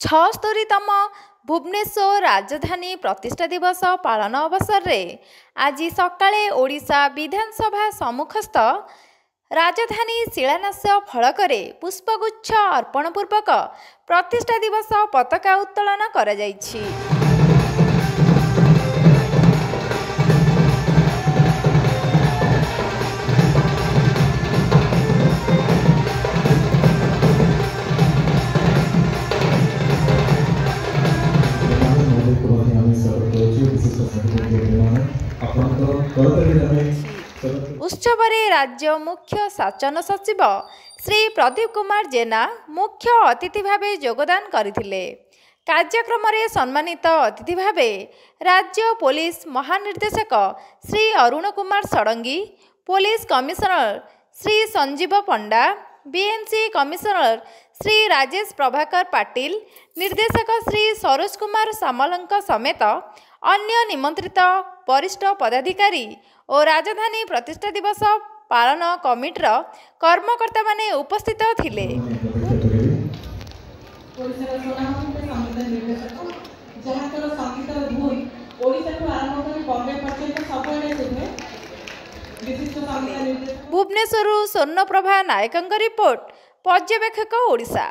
76तम भुवनेश्वर राजधानी प्रतिष्ठा दिवस पालन अवसर में आज सकाळे ओडिशा विधानसभा सम्मुखस्थ राजधानी शिलान्यास फलकरे पुष्पगुच्छ अर्पणपूर्वक प्रतिष्ठा दिवस पताका उत्तोलन करा जायछि। उत्सव में राज्य मुख्य शासन सचिव श्री प्रदीप कुमार जेना मुख्य अतिथि भाव योगदान करथिले। कार्यक्रम में सम्मानित अतिथि भाव राज्य पुलिस महानिर्देशक श्री अरुण कुमार षडंगी, पुलिस कमिशनर श्री संजीव पंडा, बीएनसी कमिशनर श्री राजेश प्रभाकर पाटिल, निर्देशक श्री सरोज कुमार सामलଙ୍କ समेत अन्य निमंत्रित वरिष्ठ पदाधिकारी और राजधानी प्रतिष्ठा दिवस पालन कमिटर कर्मकर्ता माने उपस्थित थिले। भुवनेश्वर स्वर्णप्रभा नायकଙ୍କ रिपोर्ट पर्यवेक्षक ओडिशा।